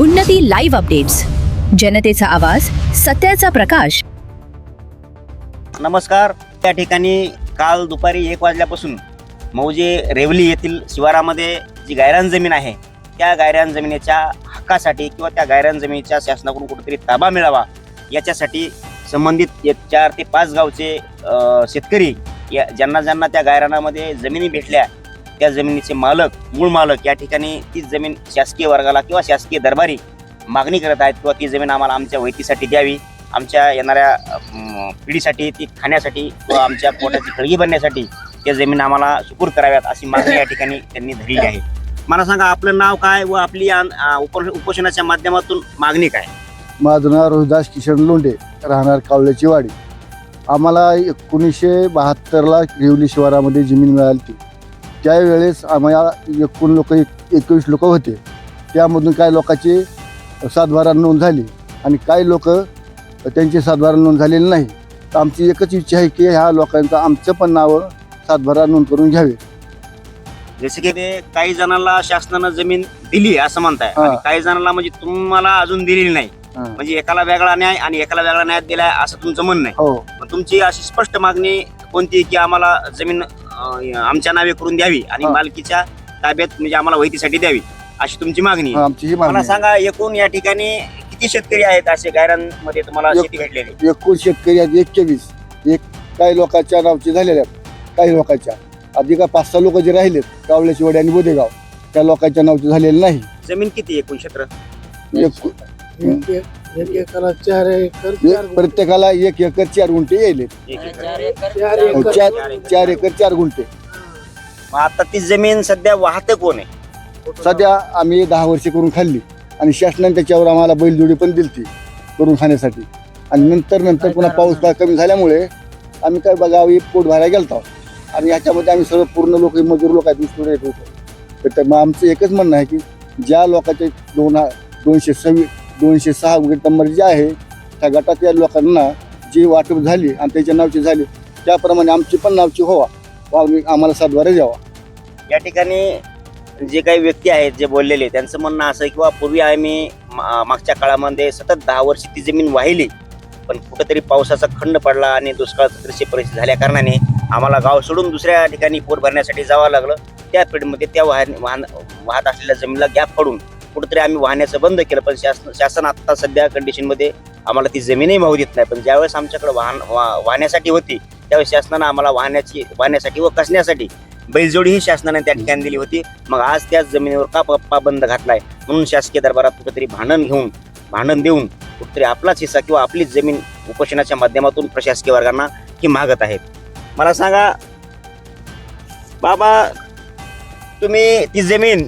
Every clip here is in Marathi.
उन्नती लाईव्ह अपडेट्स, जनतेचा आवाज, सत्याचा प्रकाश. नमस्कार. त्या ठिकाणी काल दुपारी 1 वाजल्यापासून मौजे रेवली येथील शिवारामध्ये जी गायरान जमीन आहे त्या गायरान जमिनीच्या हक्कासाठी किंवा त्या गायरान जमिनीच्या शासनाकडून कुठेतरी ताबा मिळावा याच्यासाठी संबंधित 4 ते 5 गावचे शेतकरी ज्यांना ज्यांना त्या गायरानामध्ये जमिनी भेटल्या त्या जमिनीचे मूळ मालक या ठिकाणी ती जमीन शासकीय वर्गाला किंवा शासकीय दरबारी मागणी करत आहेत किंवा ती जमीन आम्हाला आमच्या वैतीसाठी द्यावी, आमच्या येणाऱ्या पिढीसाठी ती खाण्यासाठी किंवा आमच्या पोटाची खळगी बनण्यासाठी त्या जमीन आम्हाला सुपूर्द कराव्यात अशी मागणी या ठिकाणी त्यांनी धरली आहे. मला सांगा, आपलं नाव काय व आपली उपोषणाच्या माध्यमातून मागणी काय? माझं नाव रोहिदास किशन लोंढे, राहणार कावल्याची वाडी. आम्हाला 1972ला रेवली शिवारामध्ये जमीन मिळाली होती. त्यावेळेस आम्हाला एकूण लोक 21 लोक होते. त्यामधून काही लोकांची 7/12 नोंद झाली आणि काही लोक त्यांची 7/12 नोंद झालेली नाही. तर आमची एकच इच्छा आहे की ह्या लोकांचं आमचं पण नाव 7/12 नोंद करून घ्यावे. जसे की ते काही जणांना शासनानं जमीन दिली असं म्हणताय आणि काही जणांना म्हणजे तुम्हाला अजून दिलेली नाही, म्हणजे एकाला वेगळा न्याय आणि एकाला वेगळा न्याय दिलाय असं तुमचं म्हणणं आहे. हो. तुमची अशी स्पष्ट मागणी कोणती की आम्हाला जमीन आमच्या नावे करून द्यावी आणि मालकीच्या ताब्यात म्हणजे आम्हाला वैतीसाठी द्यावी अशी तुमची मागणी आहे. आमची ही मागणी मला आहे. सांगा, एकूण या ठिकाणी किती शेतकरी आहेत असे गायरांमध्ये तुम्हाला शेती भेटलेली? एकूण शेतकरी आहेत 21. काही लोकांच्या नावचे झालेल्या आहेत, काही लोकांच्या अधिक 5-6 लोक जे राहिलेत कावल्याची वाडी आणि बोदेगाव त्या लोकांच्या नावचे झालेले नाही. जमीन किती एकूण क्षेत्र? प्रत्येकाला 1 एकर 4 गुंठे येईल. 4 एकर 4 गुंठे. आता ती जमीन सध्या वाहतं कोण आहे? सध्या आम्ही 10 वर्षे करून खाल्ली आणि शासनाने त्याच्यावर आम्हाला बैलजोडी पण दिलती करून खाण्यासाठी. आणि नंतर पुन्हा पाऊस काय कमी झाल्यामुळे आम्ही काय गावी पोट भरायला गेलतो आणि ह्याच्यामध्ये आम्ही सर्व पूर्ण लोक मजूर लोक आहेत, ऊस येत होतो. तर मग आमचं एकच म्हणणं आहे की ज्या लोकांचे 206 नंबर जे आहे त्या गटातल्या लोकांना जी वाटप झाली आणि त्याच्या नावची झाली त्याप्रमाणे आमची पण नावची व्हावा, आम्हाला 7/12 द्यावा. या ठिकाणी जे काही व्यक्ती आहेत जे बोललेले त्यांचं म्हणणं असं किंवा पूर्वी आम्ही मागच्या काळामध्ये सतत 10 वर्ष ती जमीन वाहिली, पण कुठेतरी पावसाचा खंड पडला आणि दुष्काळसदृश परिस्थिती झाल्या कारणाने आम्हाला गाव सोडून दुसऱ्या ठिकाणी पोट भरण्यासाठी जावं लागलं. त्या पिढीमध्ये त्या वाहत असलेल्या जमिनीला गॅप पडून कुठेतरी आम्ही वाहण्याचं बंद केलं. पण शासन आता सध्या कंडिशनमध्ये आम्हाला ती जमीनही वाहू देत नाही. पण ज्यावेळेस आमच्याकडे वाहण्यासाठी होती त्यावेळेस शासनानं आम्हाला वाहण्यासाठी व कसण्यासाठी बैलजोडी ही शासनाने त्या ठिकाणी दिली होती. मग आज त्याच जमिनीवर का पाबंद घातलाय म्हणून शासकीय दरबारात कुठेतरी भांडण देऊन कुठेतरी आपलाच हिस्सा किंवा आपलीच जमीन उपोषणाच्या माध्यमातून प्रशासकीय वर्गांना ही मागत आहेत. मला सांगा बाबा, तुम्ही ती जमीन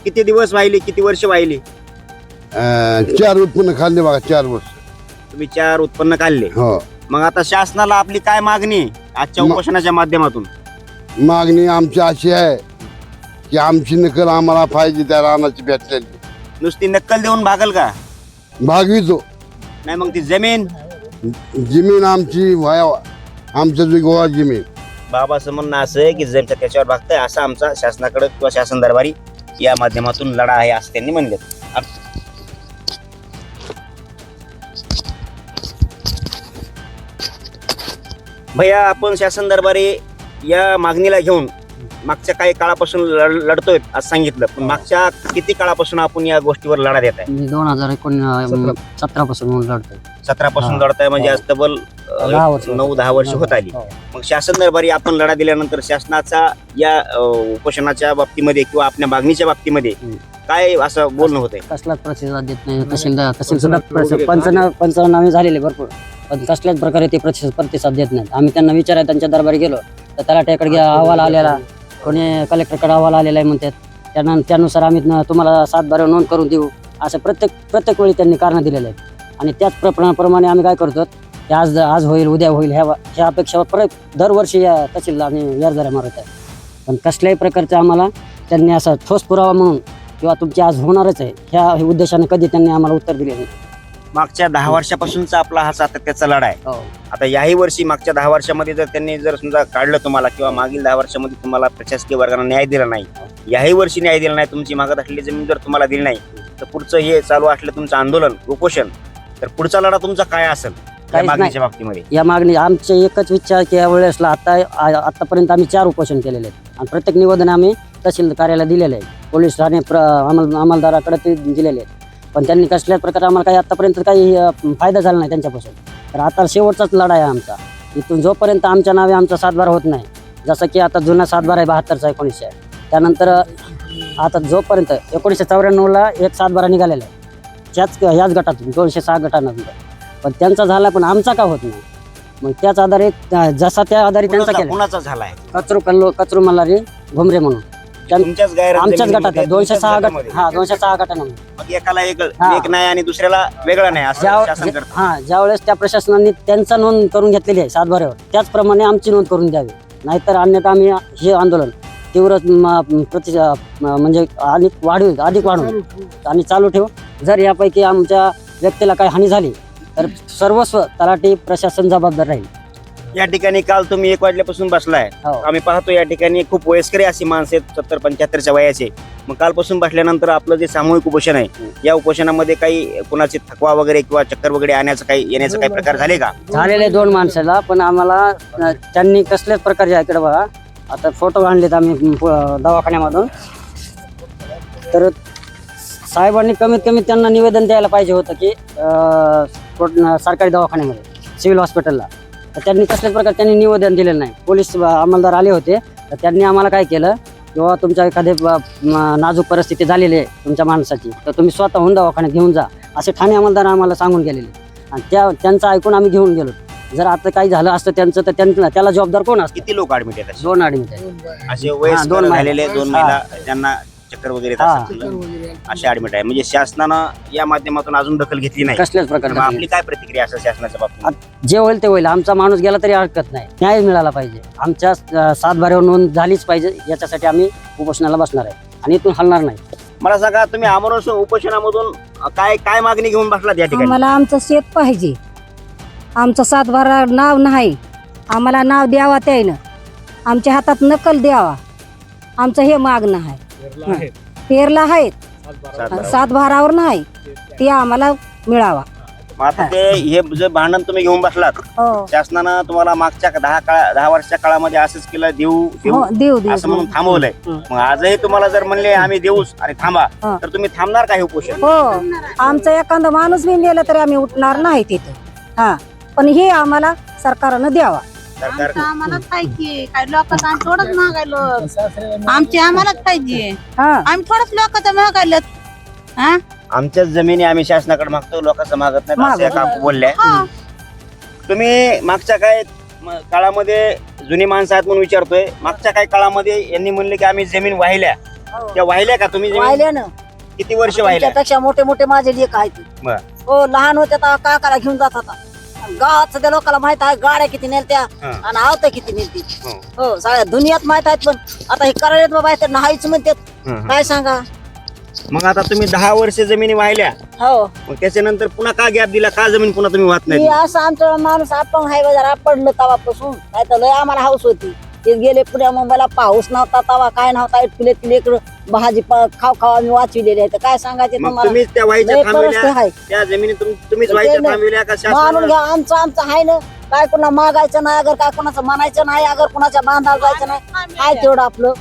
किती दिवस वाहिली, किती वर्ष वाहिली? 4 उत्पन्न खाल्ले बघा. 4 वर्ष तुम्ही 4 उत्पन्न काढले. हो. मग आता शासनाला आपली काय मागणी आजच्या उपोषणाच्या माध्यमातून? मागणी आमची अशी आहे की आमची नकल आम्हाला पाहिजे त्या रानाची भेटलेली. नुसती नक्कल देऊन भागल का? भागवितो. नाही मग ती जमीन आमची व्हावा, आमच्या जो गोवा जमीन. बाबाचं म्हणणं असं आहे की जमीन त्याच्यावर भागतंय असा आमचा शासनाकडे किंवा शासन दरबारी या माध्यमातून लढा आहे असं त्यांनी म्हणले. भैया, आपण शासन दरबारी या मागणीला घेऊन मागच्या काही काळापासून लढतोय असं सांगितलं, पण मागच्या किती काळापासून आपण या गोष्टीवर लढा देत आहे? 2017 पासून लढतोय. 17 पासून लढताय म्हणजे आज तब्बल 9-10 वर्ष होत आली. मग शासन दरबारी आपण लढा दिल्यानंतर शासनाचा या उपोषणाच्या बाबतीमध्ये किंवा आपल्या मागणीच्या बाबतीमध्ये काय असं बोलणं होतंय? कसलाच प्रतिसाद देत नाही. तहसील सुद्धा पंचनामे झालेले भरपूर, पण कसल्याच प्रकारे ते प्रतिसाद देत नाहीत. आम्ही त्यांना विचारायला त्यांच्या दरबारी गेलो तर तलाठ्याकडे अहवाल आलेला, कोणी कलेक्टरकडे अहवाल आलेला आहे म्हणतात. त्यानुसार आम्ही तुम्हाला 7/12 नोंद करून देऊ असं प्रत्येक वेळी त्यांनी कारण दिलेलं आहे. आणि त्याच प्रमाणे आम्ही काय करतो की आज होईल उद्या होईल ह्या अपेक्षा दरवर्षी या तहसीलला आम्ही यारदाऱ्या मारत आहे. पण कसल्याही प्रकारचं आम्हाला त्यांनी असा ठोस पुरावा म्हणून किंवा तुमची आज होणारच आहे ह्या उद्देशाने कधी त्यांनी आम्हाला उत्तर दिले नाही. मागच्या 10 वर्षापासूनचा आपला हा सातत्याचा लढा आहे. आता याही वर्षी मागच्या 10 वर्षामध्ये जर त्यांनी समजा काढलं तुम्हाला किंवा मागील 10 वर्षामध्ये तुम्हाला प्रशासकीय वर्गाने न्याय दिला नाही, याही वर्षी न्याय दिला नाही, तुमची मागत असलेली जमीन जर तुम्हाला दिली नाही, तर पुढचं हे चालू असलं तुमचं आंदोलन उपोषण, तर पुढचा लढा तुमचा काय असेल या काहीच मागणीच्या बाबतीमध्ये? या मागणी आमचे एकच विचार की या वेळेसला आतापर्यंत आम्ही 4 उपोषण केलेले आहेत आणि प्रत्येक निवेदन आम्ही तहसील कार्यालयाला दिलेले आहे, पोलीस ठाणे अंमलदाराकडे ते दिलेले आहेत, पण त्यांनी कसल्याच प्रकारे आम्हाला काही आतापर्यंत काही फायदा झाला नाही त्यांच्यापासून. तर आता शेवटचाच लढा आहे आमचा. इथून जोपर्यंत आमच्या नावे आमचा 7/12 होत नाही, जसं की आता जुना 7/12 आहे 72चा 1900, त्यानंतर आता जोपर्यंत 1994ला एक 7/12 निघालेला आहे याच गटातून 206 गटानंतर, पण त्यांचा झाला पण आमचा का होत नाही. मग त्याच आधारे जसा त्या आधारे त्यांचा केला. कुणाचा झालाय? कचरू मल्हारी घुमरे म्हणून तुमच्याच गैर आमच्याच गटात आहे. 206 गट, हा 206 गटानं. मग एकाला एक हा. एक नाही आणि दुसऱ्याला वेगळा नाही असं शासन करतं. हा ज्यावेळेस त्या प्रशासनाने त्यांचा नोंद करून घेतलेली आहे 7/12वर, त्याचप्रमाणे आमची नोंद करून द्यावी, नाहीतर अन्यथा आम्ही हे आंदोलन तीव्र म्हणजे अधिक वाढवू आणि चालू ठेवू. जर यापैकी आमच्या व्यक्तीला काही हानी झाली तर सर्वस्व तलाठी प्रशासन जबाबदार राहील. या ठिकाणी काल तुम्ही 1 वाजल्यापासून बसलाय. हो. आम्ही पाहतो या ठिकाणी खूप वयस्करी अशी माणसं आहेत 70-75च्या वयाचे. मग कालपासून बसल्यानंतर आपलं जे सामूहिक उपोषण आहे, या उपोषणामध्ये काही कुणाची थकवा वगैरे किंवा चक्कर वगैरे येण्याचा काही प्रकार झाले का? झालेले 2 माणसाला, पण आम्हाला त्यांनी कसल्याच प्रकारचे, इकडे बघा आता फोटो आणलेत आम्ही दवाखान्यामधून, तर साहेबांनी कमीत कमी त्यांना निवेदन द्यायला पाहिजे होतं की सरकारी दवाखान्यामध्ये सिव्हिल हॉस्पिटलला, तर त्यांनी कसल्याच प्रकारे त्यांनी निवेदन दिलेलं नाही. पोलीस अंमलदार आले होते, तर त्यांनी आम्हाला काय केलं, किंवा तुमच्या एखादी नाजूक परिस्थिती झालेली आहे तुमच्या माणसाची, तर तुम्ही स्वतःहून दवाखान्यात घेऊन जा, असे ठाणे अंमलदार आम्हाला सांगून गेलेले. आणि त्यांचं ऐकून आम्ही घेऊन गेलो. जर आता काही झालं असतं त्यांचं, तर त्याला जबाबदार कोण असतं? किती लोक ऍडमिट आहेत असे? 2 ऍडमिट आहेत. असे वयस्कर दोन महिला. झालेले 2 महिला ज्यांना चक्कर वगैरे येत हा. असेल, असे ऍडमिट आहे. म्हणजे शासनानं या माध्यमातून अजून दखल घेतली नाही. कसल्याच मग प्रकारे आपली काय प्रतिक्रिया असं शासनाच्या बाबतीत? जे होईल ते होईल, आमचा माणूस गेला तरी हरकत नाही, न्याय मिळाला पाहिजे. आमच्या 7/12वर नोंद झालीच पाहिजे, याच्यासाठी आम्ही उपोषणाला बसणार आहे आणि इथून हलणार नाही. मला सांगा, तुम्ही आमरण उपोषणामधून काय मागणी घेऊन बसलात या ठिकाणी? आम्हाला आमचं शेत पाहिजे, आमचं 7/12 नाव नाही, आम्हाला नाव द्यावा त्यानं, आमच्या हातात नकल द्यावा, आमचं हे मागणं आहे. पेरला आहेत 7/12वर नाही, ते आम्हाला मिळावा. मग आता ते हे जे भांडण तुम्ही घेऊन बसलात, हो शासनानं तुम्हाला मागच्या 10 वर्षाच्या काळामध्ये असंच केलं, हो, देऊ असं म्हणून थांबवलंय. मग आजही तुम्हाला जर म्हणले आम्ही देऊच आणि थांबा, हा. तर तुम्ही थांबणार का हे उपोषण? हो, आमचा एखादा माणूस बी नेला तरी आम्ही उठणार नाही तिथं. हा, पण हे आम्हाला सरकारनं द्यावा. सरकार आम्हालाच पाहिजे, काय लोकांचं आम्ही थोडंच महागायलो, आमची आम्हालाच पाहिजे, हा, आम्ही थोडंच लोकांचं महागायलो. हा आमच्याच जमिनी आम्ही शासनाकडे मागतो, लोकांचं मागत नाही, असं एका बोलल्या. हा. तुम्ही मागच्या काय काळामध्ये जुनी माणसं आहेत म्हणून विचारतोय, मागच्या काही काळामध्ये यांनी म्हणले की आम्ही जमीन वाहिल्या, त्या वाहिल्या का तुम्ही? जमीन वाहिल्यानं किती वर्ष वाहिल्या? त्यापेक्षा मोठे मोठे माझे लेख आहेत. बर. हो, लहान होते तेव्हा काकाला घेऊन जात होता. गावात सध्या लोकांना माहित आहे गाड्या किती नेलत्या हा. आणि आवत किती नेलती. हो. हो, सगळ्या दुनियात माहित आहेत, पण आता हे करायला बाबा तर नाहीच म्हणतात. हं. काय सांगा? मग आता तुम्ही 10 वर्ष जमिनी वाहिल्या, हो, मग त्याच्यानंतर पुन्हा का गॅप दिला? का जमीन पुन्हा तुम्ही वाहत मी नाही? असं आमचा माणूस आपण हाय जरा पडलं तवापासून, काय तर लय आम्हाला हाऊस होती. ते गेले पुण्या मुंबईला, पाऊस नव्हता तवा, काय नव्हता, इतकुले लेकर भाजी खाव आम्ही वाचविलेले आहेत. काय सांगायचे मग तुम्हाला? तुम्हीच त्या वाईच्या लय परिस्थिती थांबविल्या, आहे. त्या जमिनी तुम्हीच ते वाईच्या नाही. थांबविल्या का मानून शासनानं? घ्या, आमचं आहे ना. काय कुणा मागायचं नाही, अगर काय कुणाचं म्हणायचं नाही, अगर कुणाच्या बांधायला जायचं नाही. काय तेवढं आपलं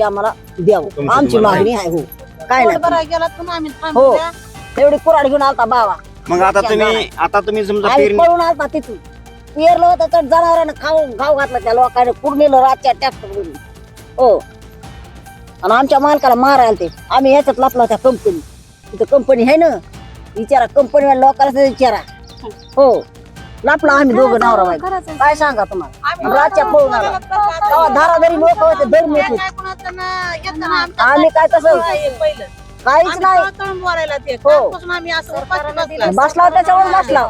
आम्हाला द्यावं, तुमचं आमची तुम्हाला मागणी आहे. हो, काय पोट नाही भरायला गेला तर आम्ही हो, थांबल्या. तेवढी कुराड घेऊन आलता बाबा. मग आता तुम्ही समजा आम्ही पेरणी पळून आलता तिथून, पेरलं होतं तर जनावरांना घाव घातला त्या लोकांनी, पुरलेलं रातच्या ट्रॅक्टर. हो, आणि आमच्या मालकाला मारायला ते आम्ही ह्याच्यात लपला त्या कंपनी. तिथं कंपनी आहे ना, विचारा कंपनी लोकांना विचारा. हो, लपला आम्ही दोघं नवरा बायको. काय सांगा तुम्हाला? आम्ही रातच्या पळून आला. तेव्हा धाराधारी लोक होते, धरून येत होते. काय कुणाचं ना- येतं ना आमच्या आम्ही काय तसं आहे पहिलं. काहीच आम्ही नाही. तळतळून बोलायला ते हो. कालपासून आम्ही असं उपाशी बसलोय. बसला त्याच्यावर बसला.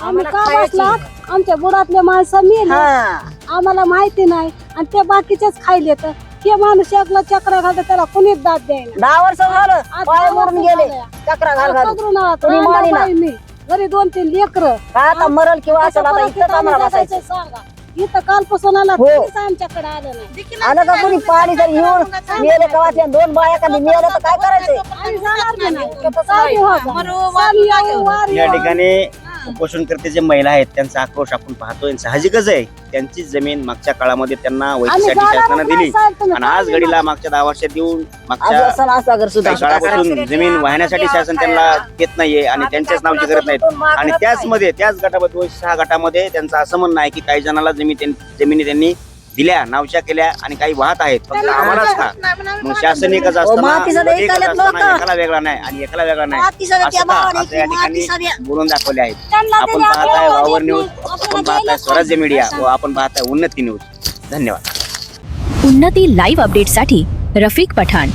आम्ही का बसला? आमच्या बुडातले माणसं मेले, हा, आम्हाला माहिती नाही, आणि ते बाकीचेच खायले. तर हे माणूस एकला चक्र घालतं, त्याला कुणीच दाद द्यायला. 10 वर्ष झालं पाय मोडून गेले, चक्रा घाल घाल. कोणी मानी ना. घरी 2-3 लेकर काय आता मरल किंवा असेल, आता इथंच आम्हाला बसायचं. सांगा. इथं कालपासून आला हो. तरीच आमच्याकडे आलं नाही आलं का कोणी पाणी जर येऊन मिळाले का वाचल्या 2 बाया कधी मिळालं तर काय करायचंय आम्ही जाणार बी नाही. साधी व्हा. साधी येऊ, वार या येऊ. ठिकाणी उपोषणकर्ते जे महिला आहेत त्यांचा आक्रोश आपण पाहतोय. साहजिकच आहे, त्यांची जमीन मागच्या काळामध्ये त्यांना आम्ही वैद्यसाठी जाणारच शासनानं नाही दिली साहेब, तुम्ही आणि आज काय घडीला मागच्या 10 वर्षात देऊन आज मागच्या असं असं अगर सुद्धा काही काळापासून जमीन वाहण्यासाठी शासन त्यांना देत नाहीये आणि त्यांच्याच नावची करत नाहीत. आणि त्याच गटामध्ये 6 गटामध्ये त्यांचं असं म्हणणं आहे की काही जणांना जमिनी त्यांनी दिल्या, नावच्या केल्या आणि काही वाहत आहेत, फक्त आम्हालाच का. मग शासन एकच असताना मातीचं एकच एकालाच असताना नव्हतं. एकाला वेगळा नाही आणि एकाला वेगळा नाही मातीचं त्या असं का? भावाने असं या ठिकाणी माती सगळ्या- बोलून दाखवले आहेत. त्यांना आपण दिली, पाहताय आपल्याला वावर देत न्यूज, नाही. आपण पाहताय स्वराज्य मीडिया व आपण पाहताय उन्नती न्यूज. धन्यवाद. उन्नती लाईव्ह अपडेटसाठी रफिक पठाण,